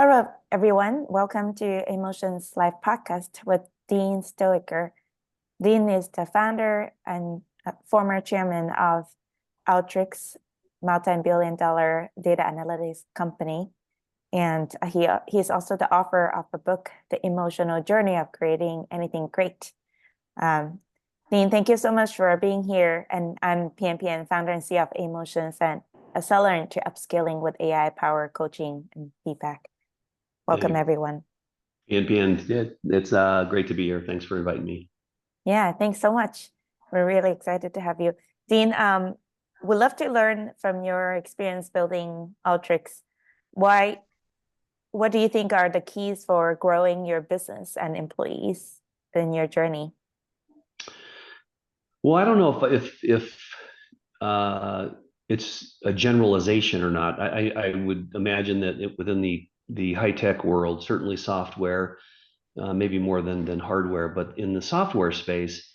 Hello, everyone. Welcome to Emotions Live podcast with Dean Stoecker. Dean is the founder and former chairman of Alteryx, multi-billion-dollar data analytics company. And he's also the author of the book, The Emotional Journey of Creating Anything Great. Dean, thank you so much for being here. And I'm PNPN, founder and CEO of Emotions and accelerant to Upskilling with AI-powered coaching and feedback. Welcome, everyone. PNPN, it's great to be here. Thanks for inviting me. Yeah, thanks so much. We're really excited to have you. Dean, we'd love to learn from your experience building Alteryx. What do you think are the keys for growing your business and employees in your journey? Well, I don't know if it's a generalization or not. I would imagine that within the high-tech world, certainly software, maybe more than hardware, but in the software space,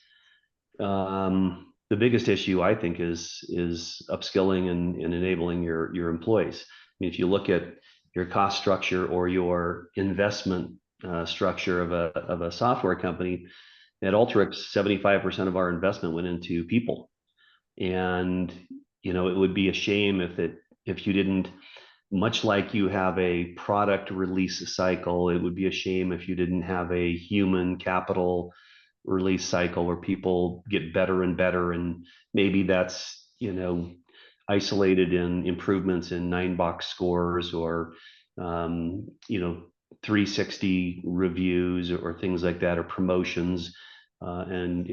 the biggest issue I think is upskilling and enabling your employees. I mean, if you look at your cost structure or your investment structure of a software company, at Alteryx, 75% of our investment went into people. And it would be a shame if you didn't, much like you have a product release cycle, it would be a shame if you didn't have a human capital release cycle where people get better and better. And maybe that's, isolated in improvements in 9-box scores or, 360 reviews or things like that, or promotions, and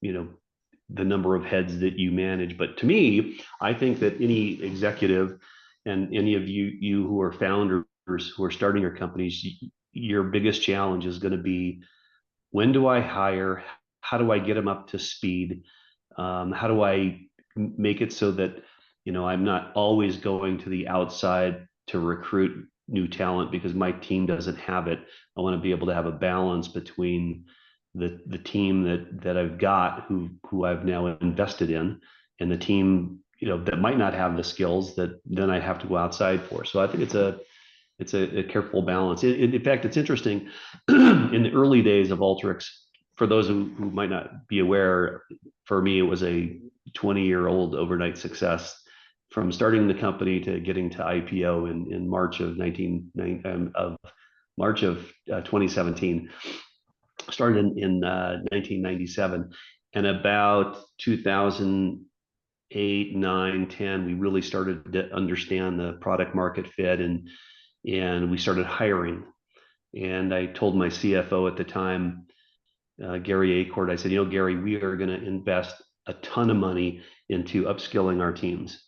the number of heads that you manage. But to me, I think that any executive and any of you who are founders who are starting your companies, your biggest challenge is going to be, when do I hire? How do I get them up to speed? How do I make it so that I'm not always going to the outside to recruit new talent because my team doesn't have it? I want to be able to have a balance between the team that I've got who I've now invested in, and the team that might not have the skills that then I have to go outside for. So I think it's a careful balance. In fact, it's interesting. In the early days of Alteryx, for those who might not be aware, for me it was a 20-year-old overnight success, from starting the company to getting to IPO in March of 2017. Started in 1997, and about 2008, 9, 10, we really started to understand the product market fit, and we started hiring. And I told my CFO at the time, Gary Acord, I said, Gary, we are going to invest a ton of money into upskilling our teams.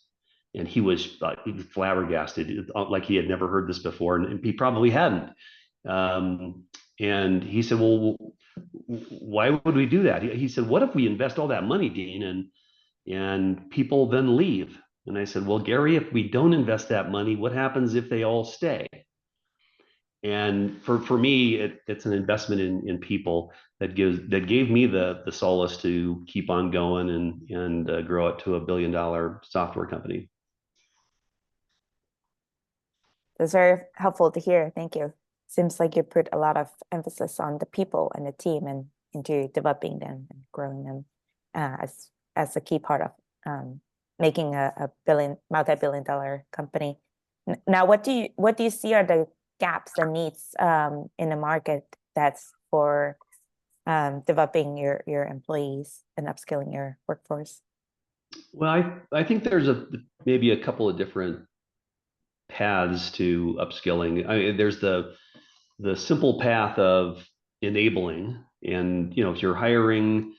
And he was flabbergasted, like he had never heard this before, and he probably hadn't. And he said, well, why would we do that? He said, what if we invest all that money, Dean, and people then leave? And I said, well, Gary, if we don't invest that money, what happens if they all stay? And for me, it's an investment in people that gave me the solace to keep on going and grow it to $1 billion software company. That's very helpful to hear. Thank you. Seems like you put a lot of emphasis on the people and the team and into developing them and growing them as a key part of making a multi-billion-dollar company. Now, what do you see are the gaps and needs in the market that's for developing your employees and upskilling your workforce? Well, I think there's maybe a couple of different paths to upskilling. There's the simple path of enabling, and if you're hiring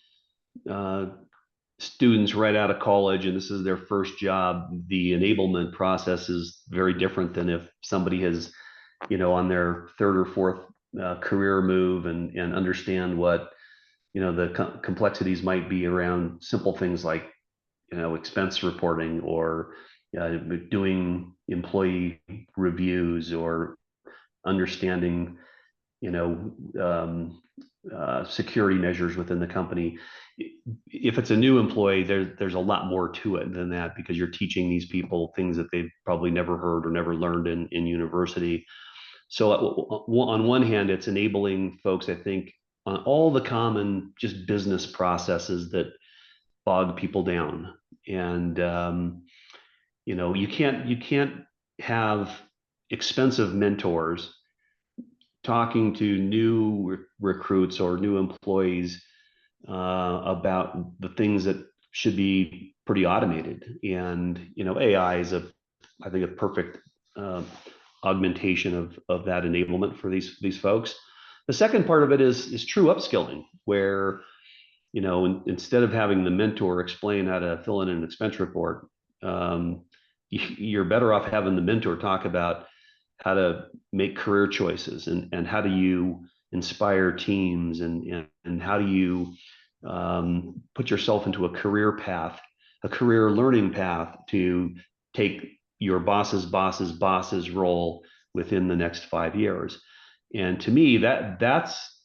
students right out of college and this is their first job, the enablement process is very different than if somebody has on their third or fourth career move and understand what the complexities might be around simple things like expense reporting, or doing employee reviews, or understanding security measures within the company. If it's a new employee, there's a lot more to it than that, because you're teaching these people things that they've probably never heard or never learned in university. So on one hand, it's enabling folks, I think, on all the common just business processes that bog people down. And you can't have expensive mentors talking to new recruits or new employees about the things that should be pretty automated. And AI is I think a perfect uh, augmentation of that enablement for these folks. The second part of it is true upskilling, where instead of having the mentor explain how to fill in an expense report, you're better off having the mentor talk about how to make career choices, and how do you inspire teams, and how do you put yourself into a career path, a career learning path to take your boss's role within the next 5 years. And to me, that's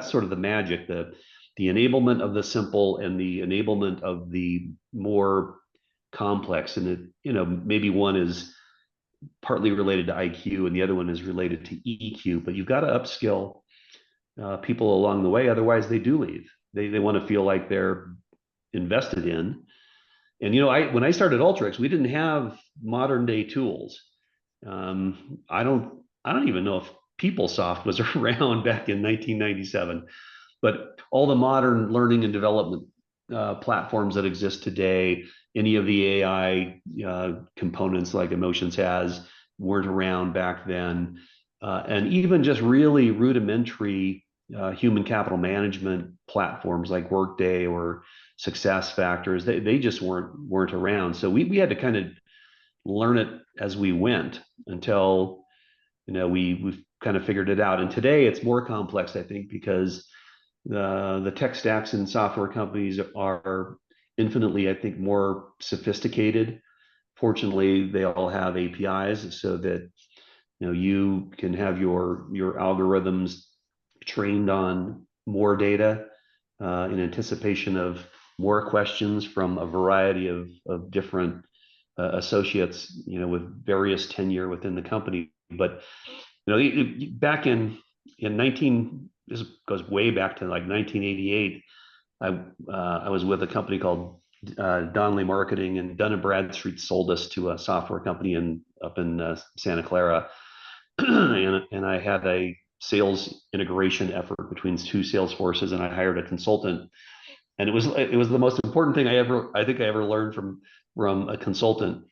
sort of the magic, the enablement of the simple and the enablement of the more complex. And maybe one is partly related to IQ and the other one is related to EQ, but you've got to upskill people along the way. Otherwise they do leave. They want to feel like they're invested in. And when I started Alteryx, we didn't have modern day tools. I don't even know if PeopleSoft was around back in 1997, but all the modern learning and development platforms that exist today, any of the AI components like Emotions has, weren't around back then. And even just really rudimentary human capital management platforms like Workday or Success Factors, they just weren't around. So we had to kind of learn it as we went until we've kind of figured it out. And today it's more complex, I think, because the tech stacks in software companies are infinitely, I think, more sophisticated. Fortunately, they all have APIs so that you can have your algorithms trained on more data in anticipation of more questions from a variety of different associates, with various tenure within the company. But back in 19, this goes way back to like 1988. I was with a company called Donnelly Marketing, and Dun and Bradstreet sold us to a software company up in Santa Clara, and I had a sales integration effort between two sales forces, and I hired a consultant. And it was the most important thing I think I ever learned from a consultant.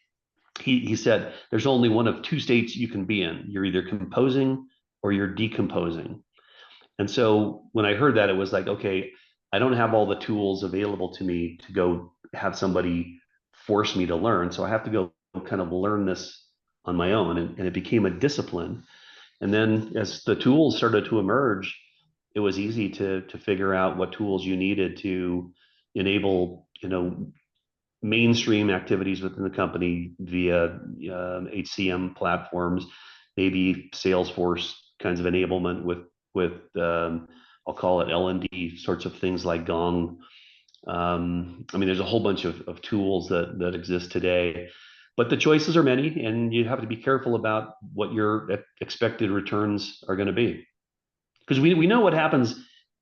He said, there's only one of two states you can be in. You're either composing or you're decomposing. And so when I heard that, it was like, okay, I don't have all the tools available to me to go have somebody force me to learn. So I have to go kind of learn this on my own. And it became a discipline. And then as the tools started to emerge, it was easy to figure out what tools you needed to enable, mainstream activities within the company via HCM platforms, maybe Salesforce kinds of enablement with I'll call it L&D sorts of things like Gong. I mean, there's a whole bunch of tools that exist today, but the choices are many, and you have to be careful about what your expected returns are going to be. Because we know what happens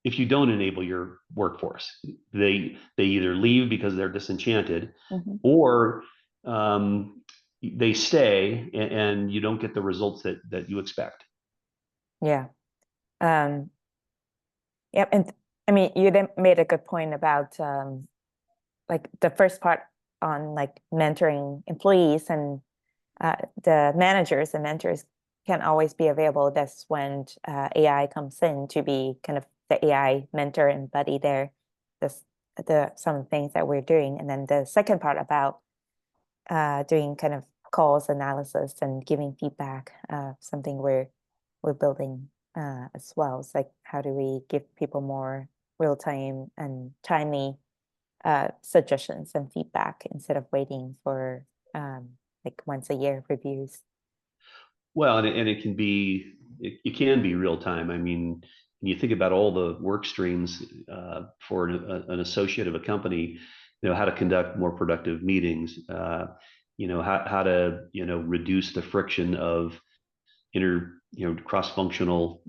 if you don't enable your workforce. They either leave because they're disenchanted, or they stay and you don't get the results that you expect. Yeah. Yeah. And I mean, you made a good point about like the first part on like mentoring employees, and the managers and mentors can't always be available. That's when AI comes in to be kind of the AI mentor and buddy there. Some of the things that we're doing. And then the second part about doing kind of calls analysis and giving feedback, something we're building as well. It's like, how do we give people more real-time and timely suggestions and feedback instead of waiting for like once a year reviews? Well, and it can be real time. I mean, when you think about all the work streams for an associate of a company, how to conduct more productive meetings, how to reduce the friction of cross-functional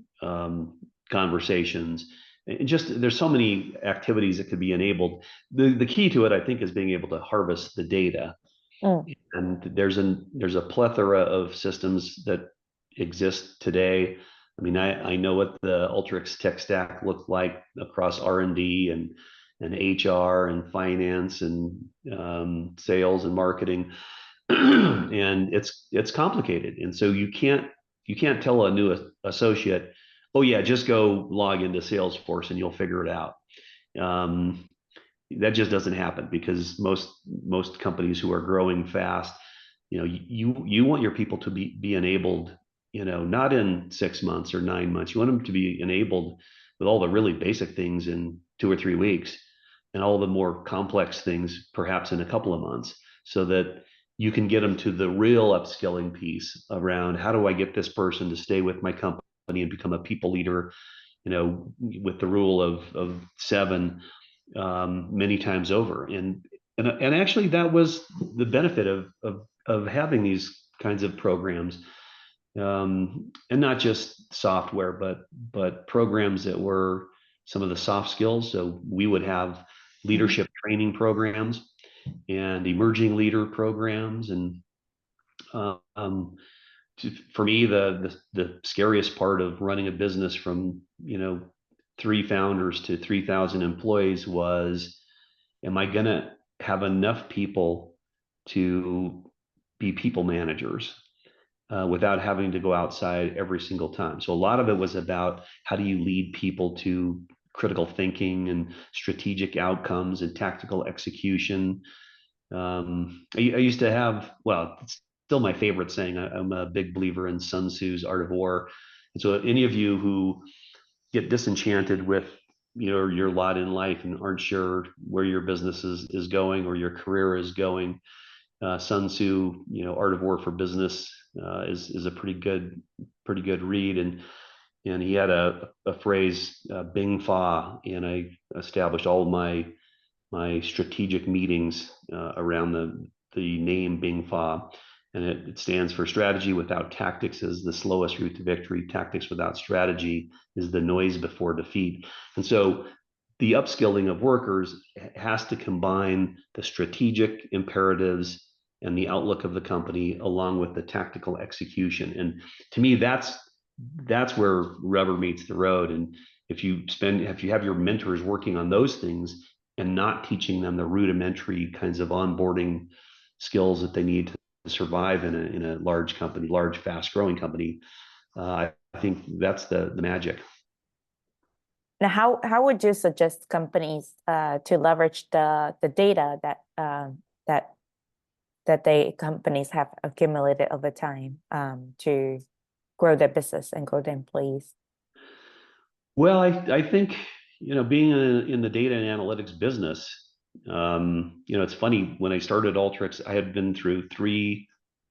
conversations. And just there's so many activities that could be enabled. The key to it, I think, is being able to harvest the data. And there's a plethora of systems that exist today. I mean, I know what the Alteryx tech stack looked like across R&D and HR and finance and sales and marketing, and it's complicated. And so you can't tell a new associate, oh yeah, just go log into Salesforce and you'll figure it out. That just doesn't happen, because most companies who are growing fast, you want your people to be enabled, not in 6 months or 9 months. You want them to be enabled with all the really basic things in 2 or 3 weeks, and all the more complex things perhaps in a couple of months, so that you can get them to the real upskilling piece around, how do I get this person to stay with my company and become a people leader, with the rule of 7, many times over. And actually, that was the benefit of having these kinds of programs, and not just software, but programs that were some of the soft skills. So we would have leadership training programs and emerging leader programs. And for me, the scariest part of running a business from 3 founders to 3,000 employees was, am I going to have enough people to be people managers without having to go outside every single time? So a lot of it was about, how do you lead people to critical thinking and strategic outcomes and tactical execution. I used to have, well, it's still my favorite saying. I'm a big believer in Sun Tzu's Art of War. And so any of you who get disenchanted with your lot in life and aren't sure where your business is going or your career is going, Sun Tzu, Art of War for Business, is a pretty good read. And he had a phrase, Bing Fa, and I established all of my strategic meetings around the name Bing Fa. And it stands for: strategy without tactics is the slowest route to victory. Tactics without strategy is the noise before defeat. And so the upskilling of workers has to combine the strategic imperatives and the outlook of the company along with the tactical execution. And to me, that's where rubber meets the road. And if you have your mentors working on those things and not teaching them the rudimentary kinds of onboarding skills that they need to survive in a large company, large, fast growing company, I think that's the magic. Now, how would you suggest companies to leverage the data that companies have accumulated over time to grow their business and grow their employees? Well, I think, being in the data and analytics business, it's funny, when I started Alteryx, I had been through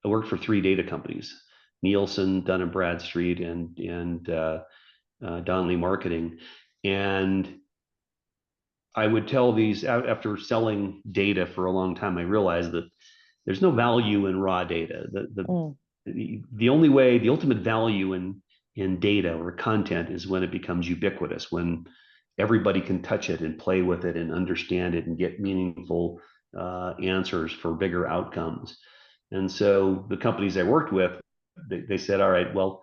I worked for 3 data companies: Nielsen, Dun & Bradstreet, and Donnelly Marketing. And I would tell these, after selling data for a long time, I realized that there's no value in raw data. The only way, the ultimate value in data or content is when it becomes ubiquitous, when everybody can touch it and play with it and understand it and get meaningful answers for bigger outcomes. And so the companies I worked with, they said, all right, well,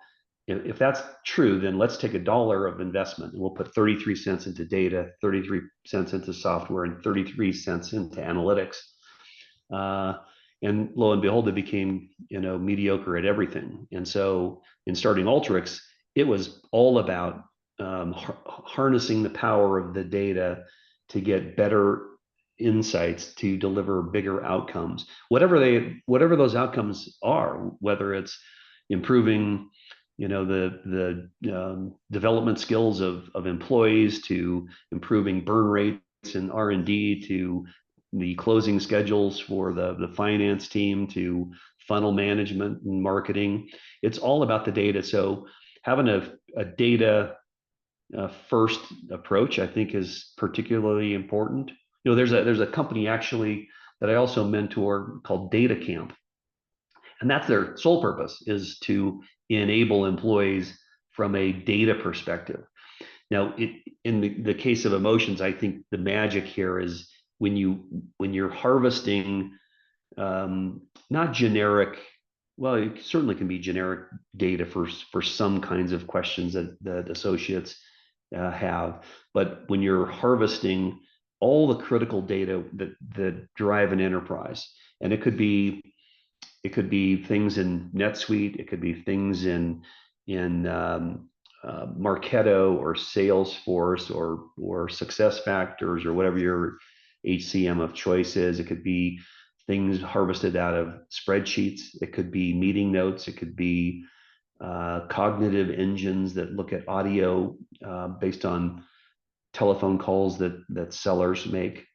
if that's true, then let's take $1 of investment and we'll put 33 cents into data, 33 cents into software, and 33 cents into analytics. And lo and behold, it became, mediocre at everything. And so in starting Alteryx, it was all about harnessing the power of the data to get better insights to deliver bigger outcomes, whatever those outcomes are, whether it's improving the development skills of employees, to improving burn rates in R&D, to the closing schedules for the finance team, to funnel management and marketing. It's all about the data. So having a data first approach, I think, is particularly important. There's a company actually that I also mentor called Data Camp. And that's their sole purpose, is to enable employees from a data perspective. Now, in the case of emotions, I think the magic here is when you're harvesting not generic, well, it certainly can be generic data for some kinds of questions that associates have, but when you're harvesting all the critical data that drive an enterprise, and it could be things in NetSuite, it could be things in Marketo or Salesforce or SuccessFactors or whatever your HCM of choice is. It could be things harvested out of spreadsheets. It could be meeting notes. It could be cognitive engines that look at audio based on telephone calls that sellers make,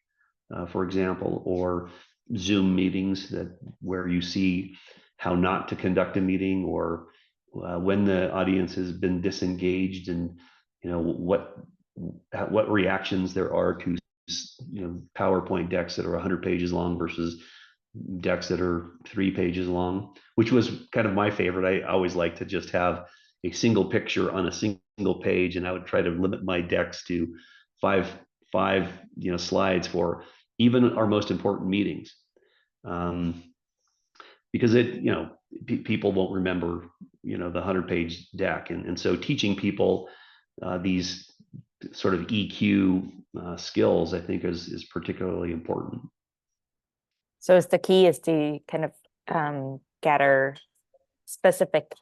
for example, or Zoom meetings where you see how not to conduct a meeting, or when the audience has been disengaged, and what reactions there are to PowerPoint decks that are 100 pages long versus decks that are 3 pages long, which was kind of my favorite. I always like to just have a single picture on a single page, and I would try to limit my decks to five slides for even our most important meetings, because people won't remember the 100-page deck, and so teaching people these sort of EQ skills, I think, is particularly important. So the key is to kind of gather specific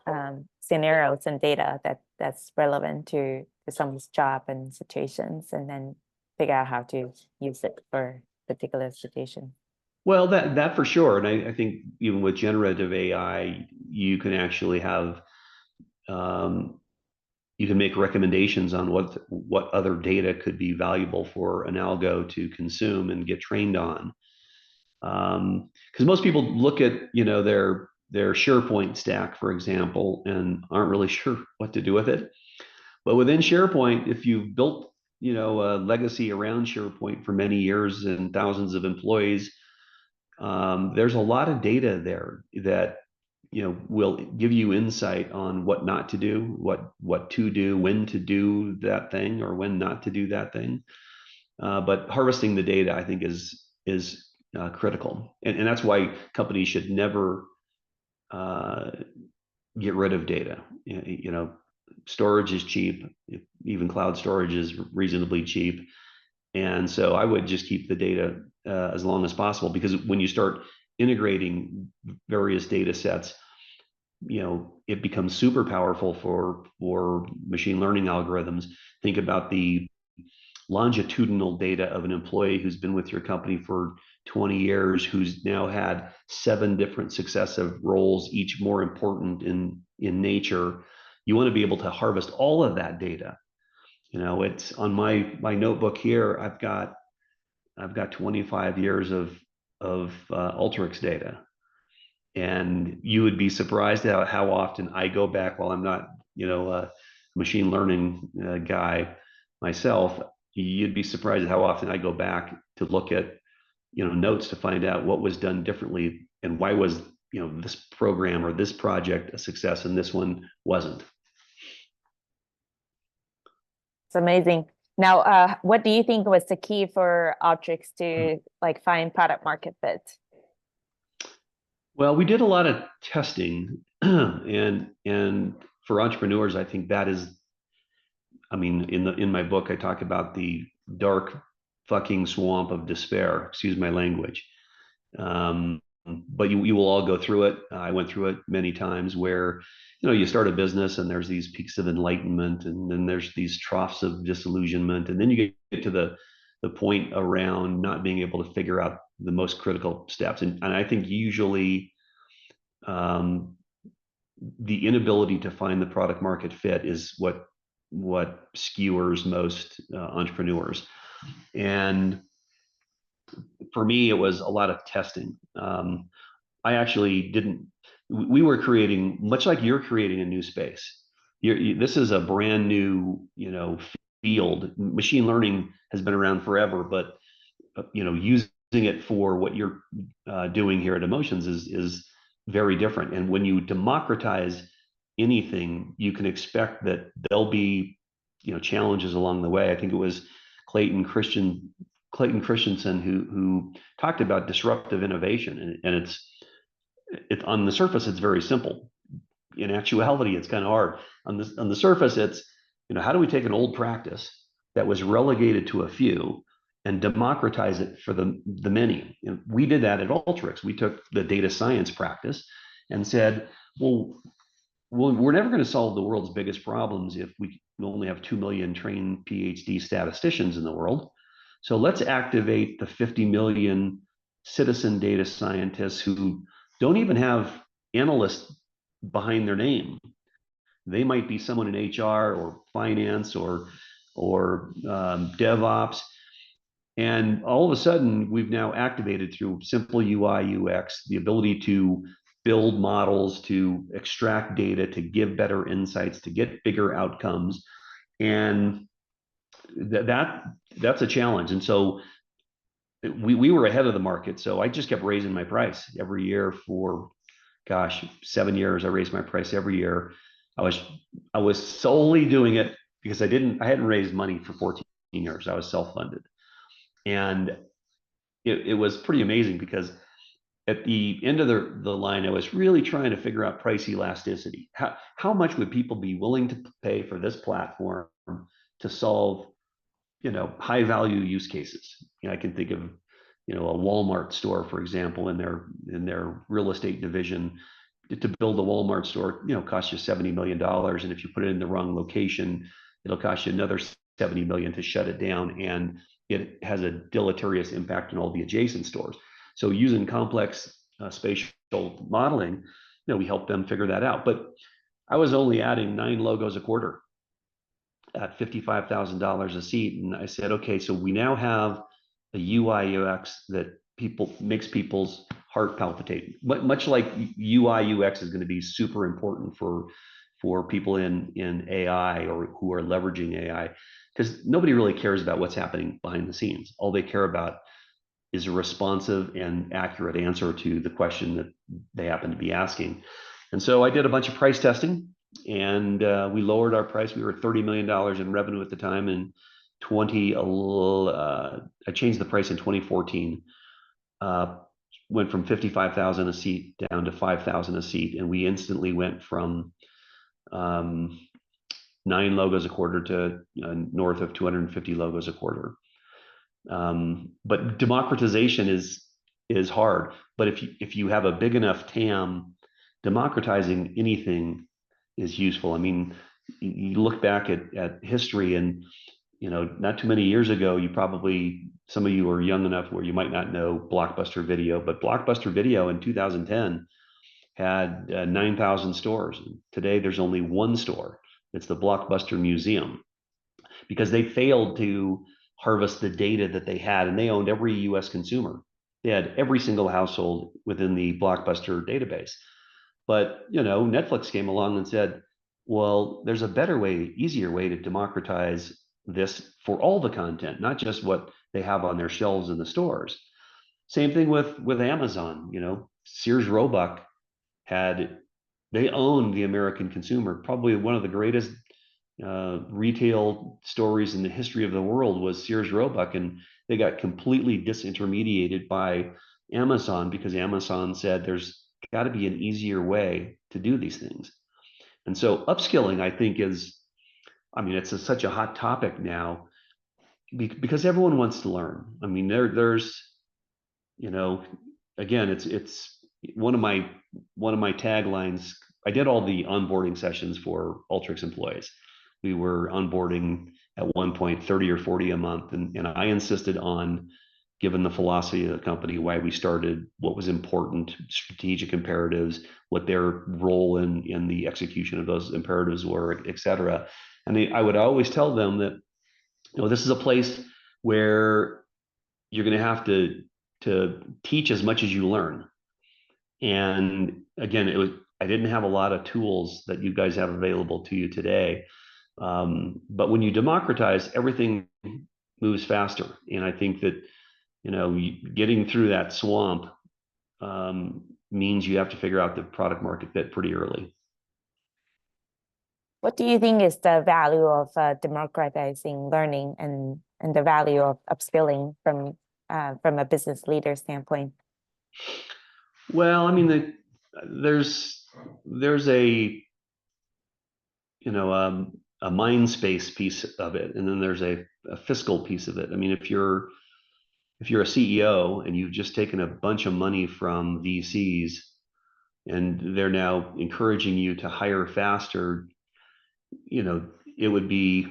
scenarios and data that's relevant to someone's job and situations, and then figure out how to use it for particular situation. Well, that for sure. And I think even with generative AI, you can actually have you can make recommendations on what other data could be valuable for an algo to consume and get trained on. Because most people look at their SharePoint stack, for example, and aren't really sure what to do with it. But within SharePoint, if you've built a legacy around SharePoint for many years and thousands of employees, there's a lot of data there that will give you insight on what not to do, what to do, when to do that thing, or when not to do that thing. But harvesting the data, I think, is critical, and that's why companies should never get rid of data. Storage is cheap, even cloud storage is reasonably cheap, and so I would just keep the data as long as possible, because when you start integrating various data sets, it becomes super powerful for machine learning algorithms. Think about the longitudinal data of an employee who's been with your company for 20 years, who's now had 7 different successive roles, each more important in nature. You want to be able to harvest all of that data. It's on my notebook here. I've got 25 years of Alteryx data, and you would be surprised at how often I go back. While I'm not a machine learning guy myself, you'd be surprised at how often I go back to look at notes to find out what was done differently, and why was this program or this project a success and this one wasn't. It's amazing. Now, what do you think was the key for Alteryx to find product market fit? Well, we did a lot of testing, and for entrepreneurs, I think that is, in my book, I talk about the dark fucking swamp of despair. Excuse my language. But you will all go through it. I went through it many times, where you start a business and there's these peaks of enlightenment, and then there's these troughs of disillusionment, and then you get to the point around not being able to figure out the most critical steps. And I think usually the inability to find the product market fit is what skewers most entrepreneurs. And for me, it was a lot of testing. I actually didn't. We were creating, much like you're creating a new space. This is a brand new, field. Machine learning has been around forever, but using it for what you're doing here at Emotions is very different. And when you democratize anything, you can expect that there'll be, challenges along the way. I think it was Clayton Christensen who talked about disruptive innovation, and it's on the surface it's very simple. In actuality, it's kind of hard. On the surface, it's, how do we take an old practice that was relegated to a few and democratize it for the many? We did that at Alteryx. We took the data science practice and said, well, we're never going to solve the world's biggest problems if we only have 2 million trained PhD statisticians in the world. So let's activate the 50 million citizen data scientists who don't even have analysts behind their name. They might be someone in HR or finance or DevOps. And all of a sudden, we've now activated through simple UI, UX, the ability to build models, to extract data, to give better insights, to get bigger outcomes. And that's a challenge. And so we were ahead of the market. So I just kept raising my price every year for, 7 years. I raised my price every year. I was solely doing it because I hadn't raised money for 14 years. I was self-funded. And it was pretty amazing because at the end of the line, I was really trying to figure out price elasticity. How much would people be willing to pay for this platform to solve, high value use cases? I can think of, a Walmart store, for example, in their real estate division. To build a Walmart store, costs you $70 million. And if you put it in the wrong location, it'll cost you another 70 million to shut it down. And it has a deleterious impact on all the adjacent stores. So using complex spatial modeling, we help them figure that out. But I was only adding 9 logos a quarter at $55,000 a seat. And I said, okay, so we now have a UI UX that makes people's heart palpitate. Much like UI UX is going to be super important for people in AI or who are leveraging AI, because nobody really cares about what's happening behind the scenes. All they care about is a responsive and accurate answer to the question that they happen to be asking. And so I did a bunch of price testing, and we lowered our price. We were $30 million in revenue at the time. And I changed the price in 2014. Went from 55,000 a seat down to 5,000 a seat, and we instantly went from 9 logos a quarter to north of 250 logos a quarter. But democratization is hard. But if you have a big enough TAM, democratizing anything is useful. I mean, you look back at history, and not too many years ago, some of you are young enough where you might not know Blockbuster Video, but Blockbuster Video in 2010 had 9,000 stores. Today, there's only one store. It's the Blockbuster Museum, because they failed to harvest the data that they had, and they owned every US consumer. They had every single household within the Blockbuster database. But, Netflix came along and said, well, there's a better way, easier way to democratize this for all the content, not just what they have on their shelves in the stores. Same thing with Amazon. Sears Roebuck they owned the American consumer. Probably one of the greatest retail stories in the history of the world was Sears Roebuck, and they got completely disintermediated by Amazon because Amazon said there's got to be an easier way to do these things. And so upskilling, I think, it's such a hot topic now because everyone wants to learn. I mean, there's, again, it's one of my taglines. I did all the onboarding sessions for Alteryx employees. We were onboarding at one point 30 or 40 a month, and I insisted on, given the philosophy of the company, why we started, what was important, strategic imperatives, what their role in the execution of those imperatives were, et cetera. And I would always tell them that, this is a place where you're going to have to teach as much as you learn. And again, I didn't have a lot of tools that you guys have available to you today. But when you democratize, everything moves faster. And I think that, getting through that swamp means you have to figure out the product market fit pretty early. What do you think is the value of democratizing learning and the value of upskilling from a business leader standpoint? Well, I mean, there's a a mind space piece of it, and then there's a fiscal piece of it. I mean, if you're a CEO and you've just taken a bunch of money from VCs and they're now encouraging you to hire faster, it would be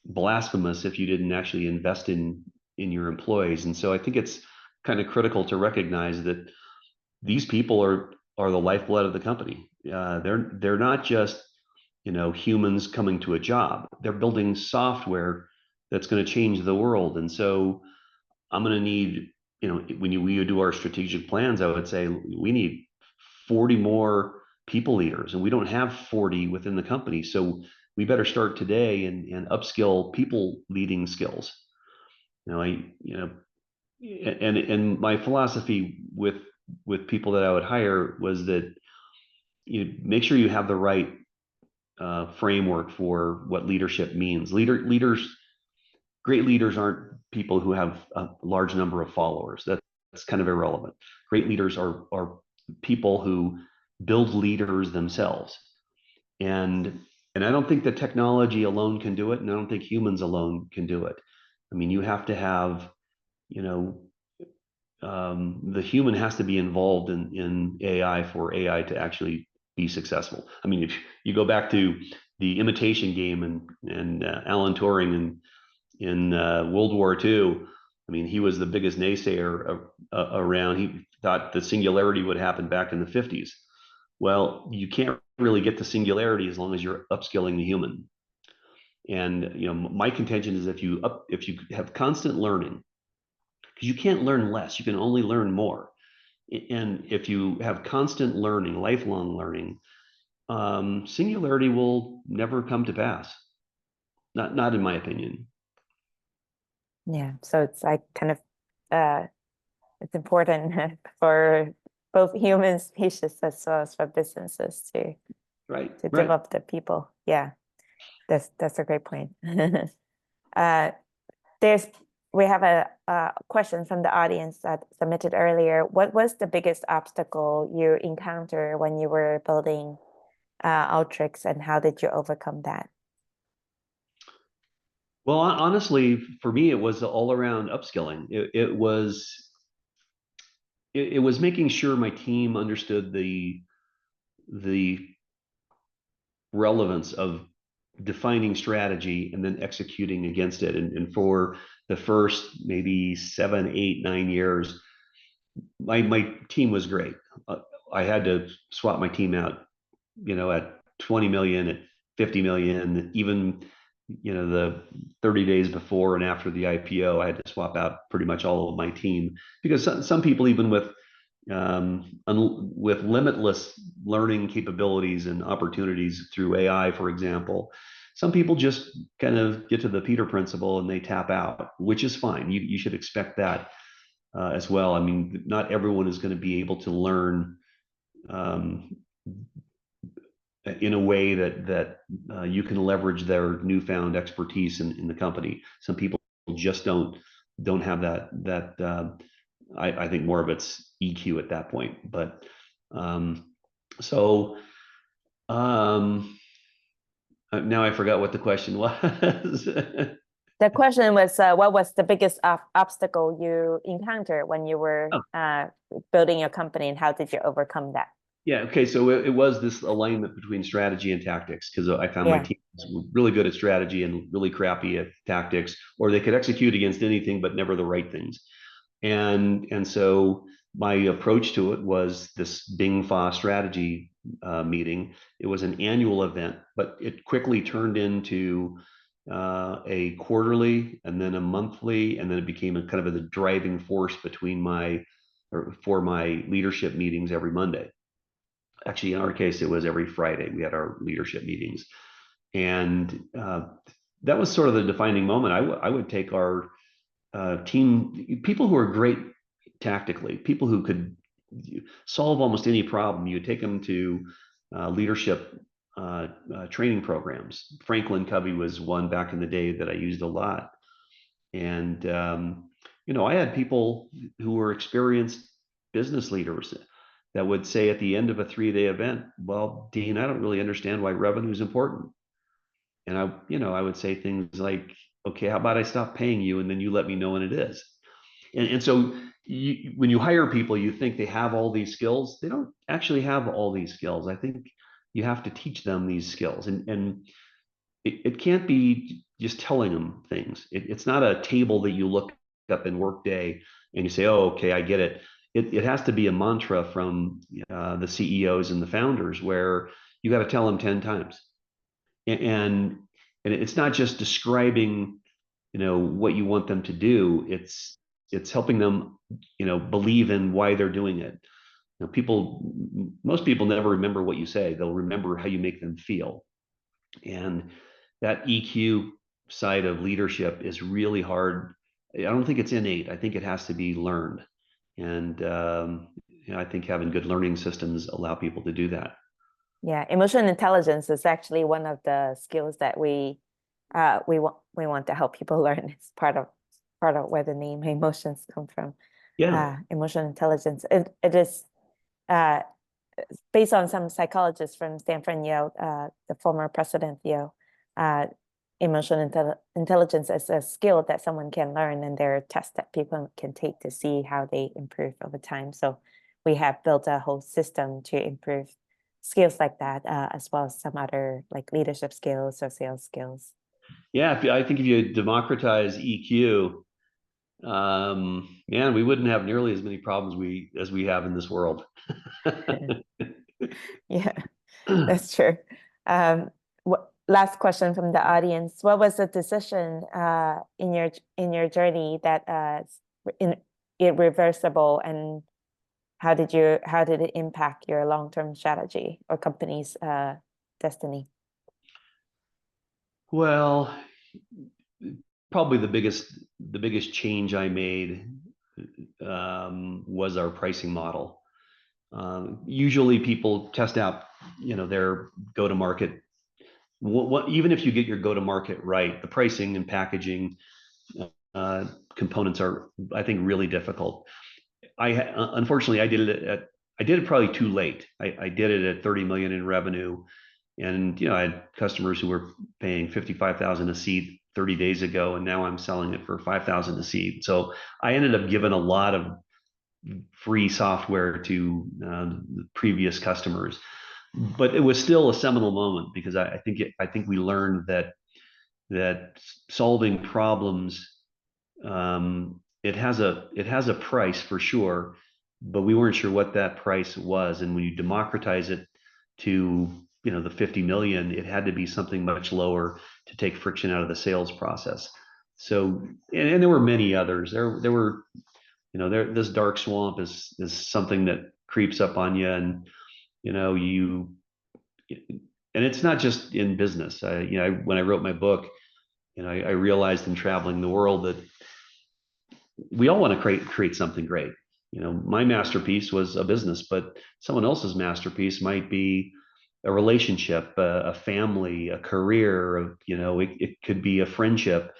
blasphemous if you didn't actually invest in your employees. And so I think it's kind of critical to recognize that these people are the lifeblood of the company. They're not just humans coming to a job. They're building software that's going to change the world. And so I'm going to need, when we do our strategic plans, I would say we need 40 more people leaders, and we don't have 40 within the company. So we better start today and upskill people leading skills. And my philosophy with people that I would hire was that you make sure you have the right framework for what leadership means. Great leaders aren't people who have a large number of followers. That's kind of irrelevant. Great leaders are people who build leaders themselves. And I don't think that technology alone can do it, and I don't think humans alone can do it. I mean, you have to have, the human has to be involved in AI for AI to actually be successful. I mean, if you go back to the Imitation Game and Alan Turing in World War II, I mean, he was the biggest naysayer around. He thought the singularity would happen back in the 50s. Well, you can't really get to singularity as long as you're upskilling the human. And my contention is if you have constant learning, because you can't learn less, you can only learn more. And if you have constant learning, lifelong learning, singularity will never come to pass. Not in my opinion. Yeah, so it's like kind of it's important for both human species as well as for businesses to develop the people. Yeah, that's a great point. We have a question from the audience that submitted earlier. What was the biggest obstacle you encountered when you were building Alteryx, and how did you overcome that? Well, honestly, for me, it was all around upskilling. It was making sure my team understood the relevance of defining strategy and then executing against it. And for the first maybe 7, 8, 9 years, my team was great. I had to swap my team out, at 20 million, at 50 million, even the 30 days before and after the IPO, I had to swap out pretty much all of my team, because some people, even with limitless learning capabilities and opportunities through AI, for example, some people just kind of get to the Peter principle and they tap out, which is fine. You should expect that as well. I mean, not everyone is going to be able to learn in a way that you can leverage their newfound expertise in the company. Some people just don't have that. I think more of it's EQ at that point. But now I forgot what the question was. The question was, what was the biggest obstacle you encountered when you were building your company, and how did you overcome that? Yeah, okay, so it was this alignment between strategy and tactics, because I found my team was really good at strategy and really crappy at tactics, or they could execute against anything but never the right things. And so my approach to it was this Bing Fa strategy meeting. It was an annual event, but it quickly turned into a quarterly, and then a monthly, and then it became a kind of the driving force for my leadership meetings every Monday. Actually, in our case, it was every Friday. We had our leadership meetings, and that was sort of the defining moment. I would take our team, people who are great tactically, people who could solve almost any problem. You take them to leadership training programs. Franklin Covey was one back in the day that I used a lot. And, I had people who were experienced business leaders that would say at the end of a 3-day event, well, Dean, I don't really understand why revenue is important. And I would say things like, okay, how about I stop paying you and then you let me know when it is. And so when you hire people, you think they have all these skills. They don't actually have all these skills. I think you have to teach them these skills. And it can't be just telling them things. It's not a table that you look up in Workday and you say, oh, okay, I get it. It has to be a mantra from the CEOs and the founders where you got to tell them 10 times. And it's not just describing, what you want them to do. It's helping them, believe in why they're doing it. Most people never remember what you say. They'll remember how you make them feel. And that EQ side of leadership is really hard. I don't think it's innate. I think it has to be learned. And I think having good learning systems allow people to do that. Yeah, emotional intelligence is actually one of the skills that we want to help people learn. It's part of where the name emotions come from. Yeah. Emotional intelligence. It is based on some psychologists from Stanford and Yale, the former president Yale. Emotional intelligence is a skill that someone can learn, and there are tests that people can take to see how they improve over time. So we have built a whole system to improve skills like that, as well as some other like leadership skills or sales skills. Yeah, I think if you democratize EQ, man, we wouldn't have nearly as many problems as we have in this world. Yeah, that's true. Last question from the audience: what was the decision in your journey that irreversible, and how did it impact your long-term strategy or company's destiny? Well, probably the biggest change I made was our pricing model. Usually people test out, their go-to-market. Even if you get your go-to-market right, the pricing and packaging components are, I think, really difficult. Unfortunately, I did it probably too late. I did it at 30 million in revenue, and I had customers who were paying 55,000 a seat 30 days ago, and now I'm selling it for 5,000 a seat. So I ended up giving a lot of free software to the previous customers, but it was still a seminal moment because I think we learned that solving problems, it has a price for sure, but we weren't sure what that price was. And when you democratize it to the 50 million, it had to be something much lower to take friction out of the sales process. So, and there were many others. There were, this dark swamp is something that creeps up on you, and and it's not just in business. When I wrote my book, I realized in traveling the world that we all want to create something great. My masterpiece was a business, but someone else's masterpiece might be a relationship, a family, a career. It could be a friendship.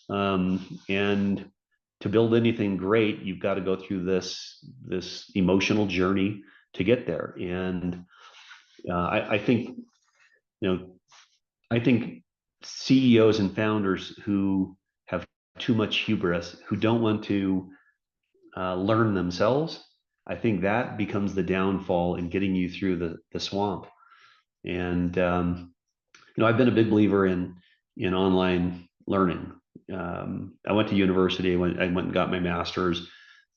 And to build anything great, you've got to go through this emotional journey to get there. And I think CEOs and founders who have too much hubris, who don't want to learn themselves, I think that becomes the downfall in getting you through the swamp. And I've been a big believer in online learning. I went to university. I went and got my master's,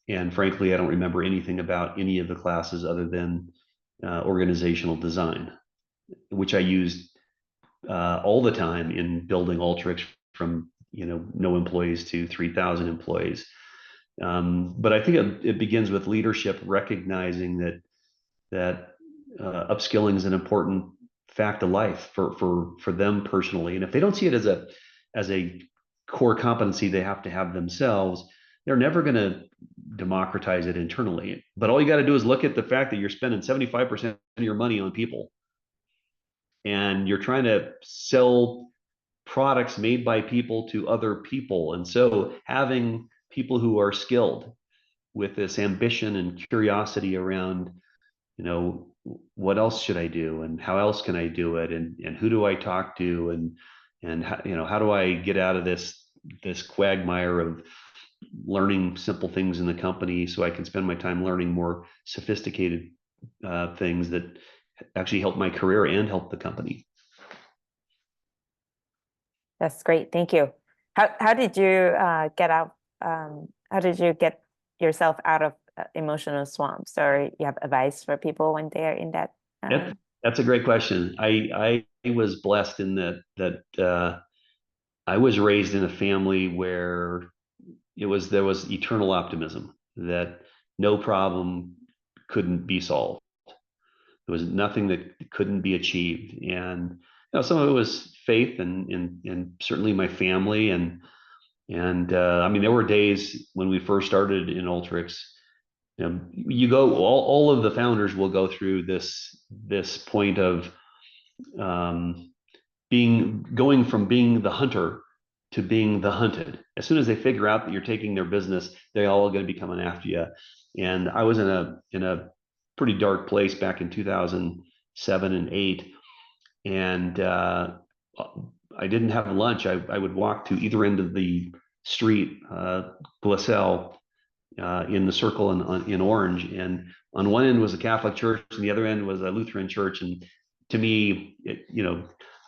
and frankly, I don't remember anything about any of the classes other than organizational design, which I used all the time in building Alteryx from no employees to 3,000 employees. But I think it begins with leadership recognizing that upskilling is an important fact of life for them personally. And if they don't see it as a core competency they have to have themselves, they're never going to democratize it internally. But all you got to do is look at the fact that you're spending 75% of your money on people, and you're trying to sell products made by people to other people. And so having people who are skilled with this ambition and curiosity around, what else should I do, and how else can I do it, and who do I talk to, and how do I get out of this quagmire of learning simple things in the company so I can spend my time learning more sophisticated things that actually help my career and help the company. That's great. Thank you. How did you get out? How did you get yourself out of emotional swamps, or you have advice for people when they are in that? That's a great question. I was blessed in that I was raised in a family where there was eternal optimism, that no problem couldn't be solved. There was nothing that couldn't be achieved, and some of it was faith, and certainly my family, and I mean, there were days when we first started in Alteryx. You go, all of the founders will go through this point of going from being the hunter to being the hunted. As soon as they figure out that you're taking their business, they're all going to be coming after you. And I was in a pretty dark place back in 2007 and 8, and I didn't have lunch. I would walk to either end of the street, Glacel, in the circle in orange, and on one end was a Catholic church, and the other end was a Lutheran church. And to me,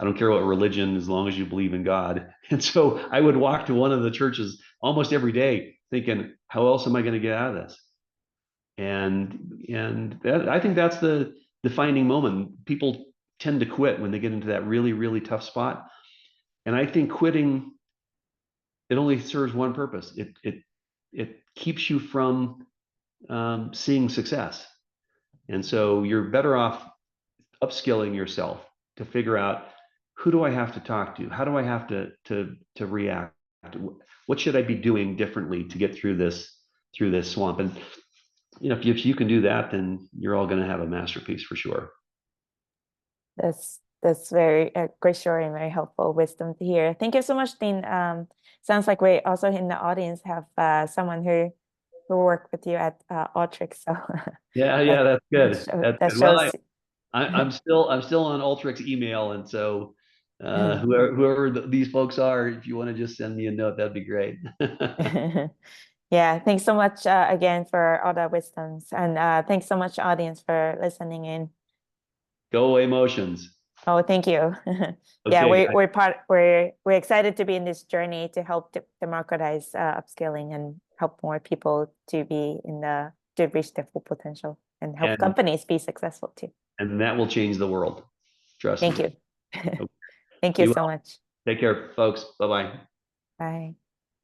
I don't care what religion, as long as you believe in God. And so I would walk to one of the churches almost every day, thinking, how else am I going to get out of this? And I think that's the defining moment. People tend to quit when they get into that really, really tough spot. And I think quitting, it only serves one purpose. It keeps you from seeing success. And so you're better off upskilling yourself to figure out, who do I have to talk to? How do I have to react? What should I be doing differently to get through this swamp? And if you can do that, then you're all going to have a masterpiece for sure. That's very great story and very helpful wisdom to hear. Thank you so much, Dean. Sounds like we also in the audience have someone who worked with you at Alteryx. So yeah, that's good. That good. shows. Well, I'm still on Alteryx email, and so whoever these folks are, if you want to just send me a note, that'd be great. Yeah, thanks so much again for all the wisdoms, and thanks so much, audience, for listening in. Go Emotions. Oh, thank you. Yeah, we're excited to be in this journey to help democratize upskilling and help more people to reach their full potential, and help companies be successful too. And that will change the world. Trust me. Thank you. Thank you so much. Take care, folks. Bye-bye. Bye.